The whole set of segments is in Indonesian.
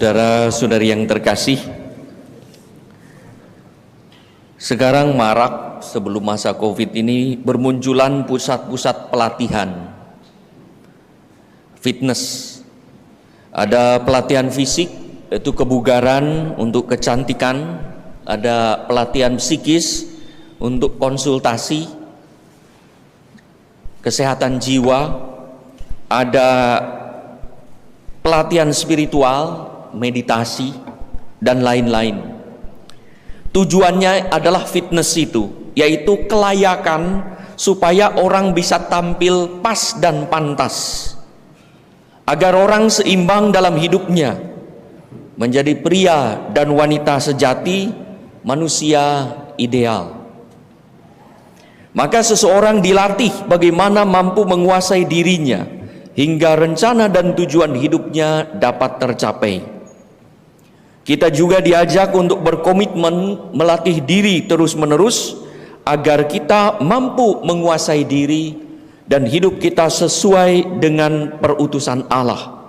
Saudara-saudari yang terkasih, sekarang marak sebelum masa Covid ini bermunculan pusat-pusat pelatihan fitness. Ada pelatihan fisik, yaitu kebugaran untuk kecantikan, ada pelatihan psikis untuk konsultasi kesehatan jiwa, ada pelatihan spiritual, meditasi, dan lain-lain. Tujuannya adalah fitness itu, yaitu kelayakan supaya orang bisa tampil pas dan pantas, agar orang seimbang dalam hidupnya, menjadi pria dan wanita sejati, manusia ideal. Maka seseorang dilatih bagaimana mampu menguasai dirinya hingga rencana dan tujuan hidupnya dapat tercapai. Kita juga diajak untuk berkomitmen melatih diri terus-menerus agar kita mampu menguasai diri dan hidup kita sesuai dengan perutusan Allah,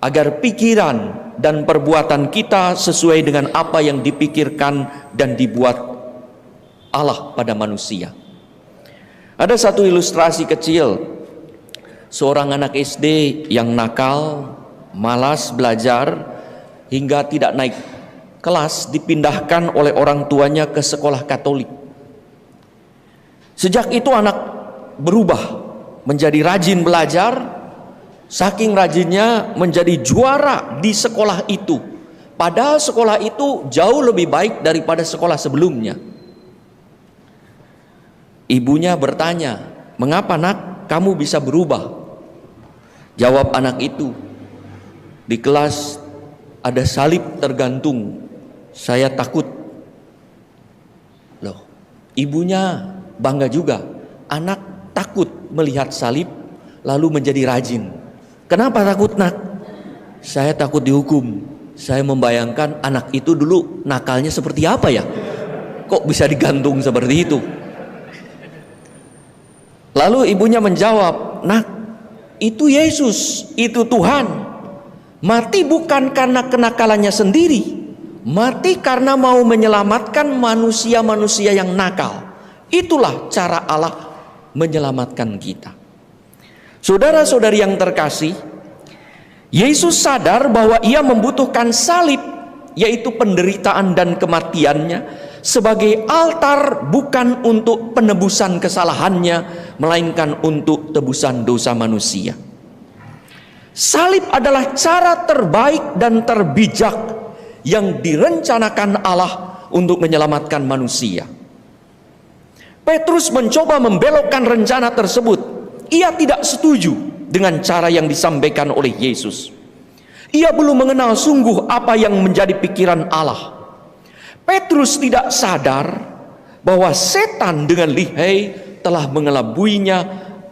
agar pikiran dan perbuatan kita sesuai dengan apa yang dipikirkan dan dibuat Allah pada manusia. Ada satu ilustrasi kecil, seorang anak SD yang nakal, malas belajar, hingga tidak naik kelas dipindahkan oleh orang tuanya ke sekolah Katolik. Sejak itu anak berubah menjadi rajin belajar, saking rajinnya menjadi juara di sekolah itu. Padahal sekolah itu jauh lebih baik daripada sekolah sebelumnya. Ibunya bertanya, "Mengapa nak kamu bisa berubah?" Jawab anak itu, "Di kelas ada salib tergantung, saya takut." Loh, ibunya bangga juga, anak takut melihat salib lalu menjadi rajin. Kenapa takut nak? Saya takut dihukum. Saya membayangkan anak itu dulu nakalnya seperti apa ya? Kok bisa digantung seperti itu? Lalu ibunya menjawab, "Nak, itu Yesus, itu Tuhan. Mati bukan karena kenakalannya sendiri, mati karena mau menyelamatkan manusia-manusia yang nakal. Itulah cara Allah menyelamatkan kita." Saudara-saudari yang terkasih, Yesus sadar bahwa ia membutuhkan salib, yaitu penderitaan dan kematiannya, sebagai altar bukan untuk penebusan kesalahannya, melainkan untuk tebusan dosa manusia. Salib adalah cara terbaik dan terbijak yang direncanakan Allah untuk menyelamatkan manusia. Petrus mencoba membelokkan rencana tersebut. Ia tidak setuju dengan cara yang disampaikan oleh Yesus. Ia belum mengenal sungguh apa yang menjadi pikiran Allah. Petrus tidak sadar bahwa setan dengan lihai telah mengelabuinya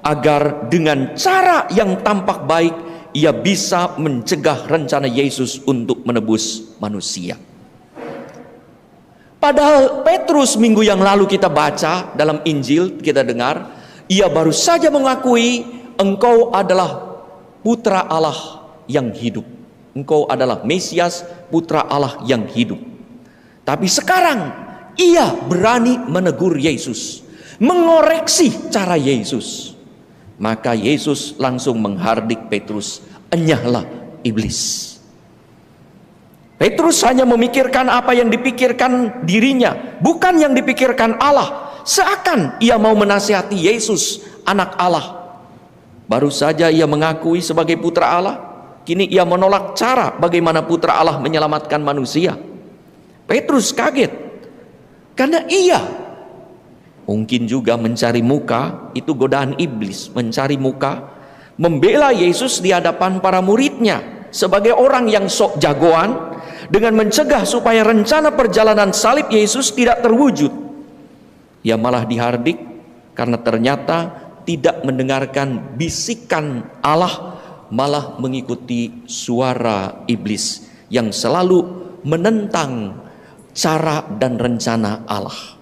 agar dengan cara yang tampak baik ia bisa mencegah rencana Yesus untuk menebus manusia. Padahal Petrus minggu yang lalu kita baca dalam Injil, kita dengar, ia baru saja mengakui, "Engkau adalah putra Allah yang hidup. Engkau adalah Mesias, putra Allah yang hidup." Tapi sekarang ia berani menegur Yesus, mengoreksi cara Yesus. Maka Yesus langsung menghardik Petrus, "Enyahlah iblis." Petrus hanya memikirkan apa yang dipikirkan dirinya, bukan yang dipikirkan Allah. Seakan ia mau menasihati Yesus, anak Allah. Baru saja ia mengakui sebagai putra Allah, kini ia menolak cara bagaimana putra Allah menyelamatkan manusia. Petrus kaget, karena ia mungkin juga mencari muka, itu godaan iblis, mencari muka, membela Yesus di hadapan para muridnya sebagai orang yang sok jagoan, dengan mencegah supaya rencana perjalanan salib Yesus tidak terwujud. Ia malah dihardik karena ternyata tidak mendengarkan bisikan Allah, malah mengikuti suara iblis yang selalu menentang cara dan rencana Allah.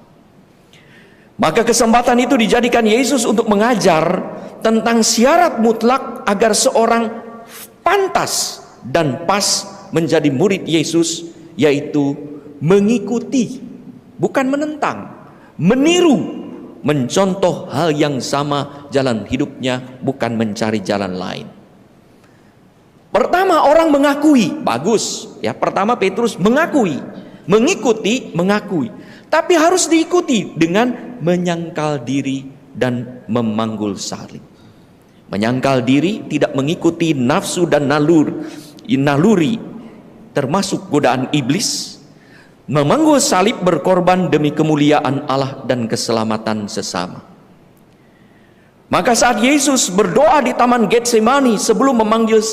Maka kesempatan itu dijadikan Yesus untuk mengajar tentang syarat mutlak agar seorang pantas dan pas menjadi murid Yesus, yaitu mengikuti, bukan menentang, meniru, mencontoh hal yang sama jalan hidupnya, bukan mencari jalan lain. Pertama, orang mengakui, bagus ya. Pertama, Petrus mengakui, mengikuti, mengakui. Tapi harus diikuti dengan menyangkal diri dan memanggul salib. Menyangkal diri, tidak mengikuti nafsu dan naluri, termasuk godaan iblis. Memanggul salib, berkorban demi kemuliaan Allah dan keselamatan sesama. Maka saat Yesus berdoa di Taman Getsemani sebelum memanggul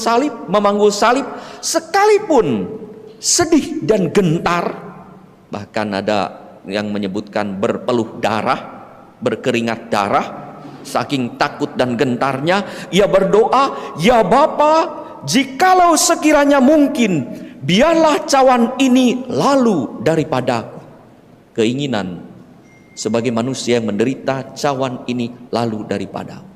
salib, sekalipun sedih dan gentar, bahkan ada yang menyebutkan berpeluh darah, berkeringat darah, saking takut dan gentarnya, ia berdoa, "Ya Bapa, jikalau sekiranya mungkin, biarlah cawan ini lalu daripadaku." Keinginan sebagai manusia yang menderita, cawan ini lalu daripadaku.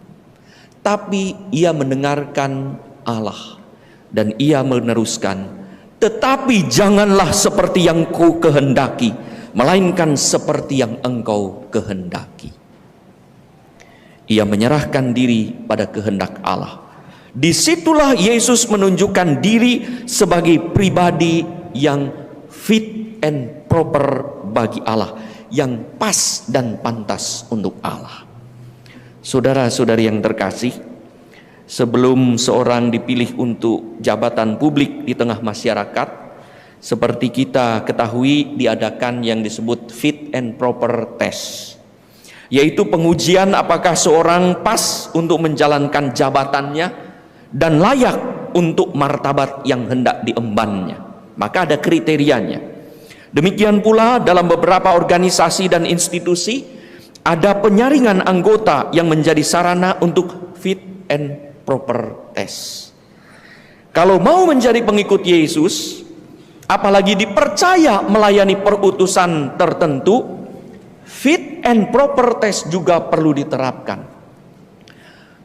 Tapi ia mendengarkan Allah dan ia meneruskan, "Tetapi janganlah seperti yang ku kehendaki, melainkan seperti yang engkau kehendaki." Ia menyerahkan diri pada kehendak Allah. Disitulah Yesus menunjukkan diri sebagai pribadi yang fit and proper bagi Allah, yang pas dan pantas untuk Allah. Saudara-saudari yang terkasih, sebelum seorang dipilih untuk jabatan publik di tengah masyarakat, seperti kita ketahui diadakan yang disebut fit and proper test, yaitu pengujian apakah seorang pas untuk menjalankan jabatannya dan layak untuk martabat yang hendak diembannya. Maka ada kriterianya. Demikian pula dalam beberapa organisasi dan institusi ada penyaringan anggota yang menjadi sarana untuk fit and proper test. Kalau mau menjadi pengikut Yesus, apalagi dipercaya melayani perutusan tertentu, fit and proper test juga perlu diterapkan.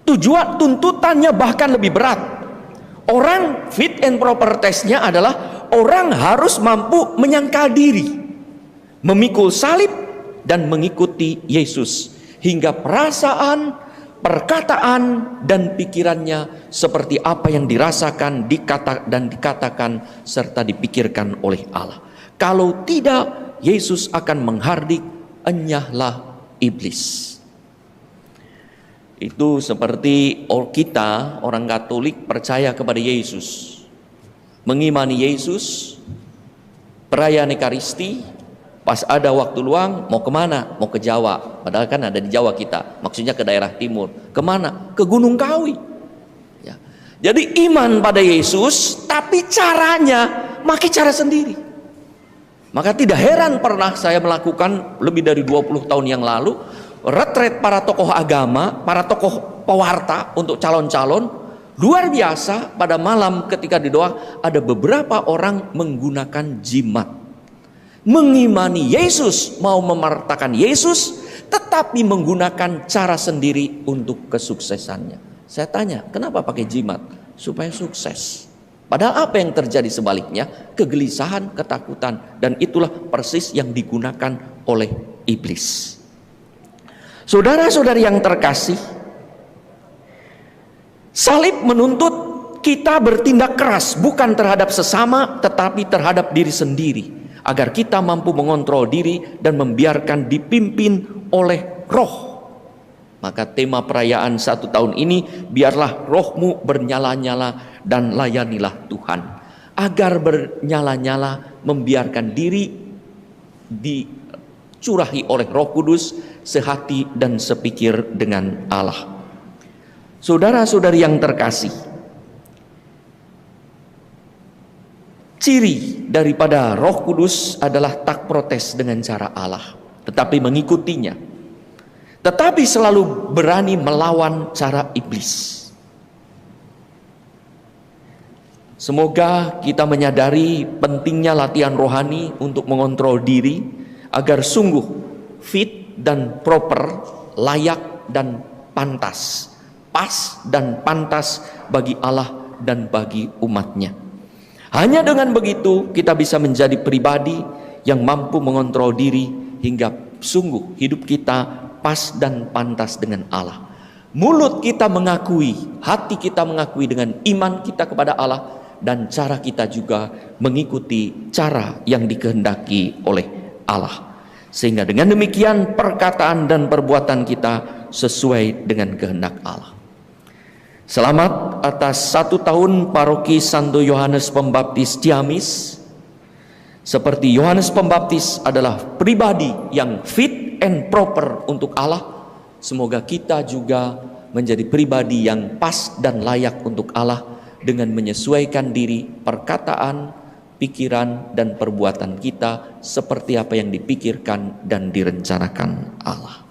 Tujuan tuntutannya bahkan lebih berat. Orang fit and proper testnya adalah orang harus mampu menyangkal diri, memikul salib dan mengikuti Yesus, hingga perasaan, perkataan dan pikirannya seperti apa yang dirasakan, dikatakan serta dipikirkan oleh Allah. Kalau tidak, Yesus akan menghardik, "Enyahlah iblis." Itu seperti kita orang Katolik percaya kepada Yesus, mengimani Yesus, perayaan Ekaristi, pas ada waktu luang mau kemana? Mau ke Jawa, padahal kan ada di Jawa kita, maksudnya ke daerah timur. Kemana? Ke Gunung Kawi ya. Jadi iman pada Yesus, tapi caranya pakai cara sendiri. Maka tidak heran pernah saya melakukan lebih dari 20 tahun yang lalu retret para tokoh agama, para tokoh pewarta untuk calon-calon. Luar biasa, pada malam ketika didoa ada beberapa orang menggunakan jimat, mengimani Yesus, mau memartakan Yesus, tetapi menggunakan cara sendiri untuk kesuksesannya. Saya tanya, kenapa pakai jimat? Supaya sukses. Padahal apa yang terjadi sebaliknya? Kegelisahan, ketakutan, dan itulah persis yang digunakan oleh iblis. Saudara-saudari yang terkasih, salib menuntut kita bertindak keras, bukan terhadap sesama, tetapi terhadap diri sendiri, agar kita mampu mengontrol diri dan membiarkan dipimpin oleh roh. Maka tema perayaan 1 tahun ini, biarlah rohmu bernyala-nyala dan layanilah Tuhan. Agar bernyala-nyala, membiarkan diri dicurahi oleh Roh Kudus, sehati dan sepikir dengan Allah. Saudara-saudari yang terkasih, ciri daripada Roh Kudus adalah tak protes dengan cara Allah, tetapi mengikutinya, tetapi selalu berani melawan cara iblis. Semoga kita menyadari pentingnya latihan rohani untuk mengontrol diri agar sungguh fit dan proper, layak dan pantas, pas dan pantas bagi Allah dan bagi umatnya. Hanya dengan begitu kita bisa menjadi pribadi yang mampu mengontrol diri hingga sungguh hidup kita pas dan pantas dengan Allah. Mulut kita mengakui, hati kita mengakui dengan iman kita kepada Allah, dan cara kita juga mengikuti cara yang dikehendaki oleh Allah. Sehingga dengan demikian perkataan dan perbuatan kita sesuai dengan kehendak Allah. Selamat atas 1 tahun paroki Santo Yohanes Pembaptis Ciamis. Seperti Yohanes Pembaptis adalah pribadi yang fit and proper untuk Allah, semoga kita juga menjadi pribadi yang pas dan layak untuk Allah dengan menyesuaikan diri, perkataan, pikiran, dan perbuatan kita seperti apa yang dipikirkan dan direncanakan Allah.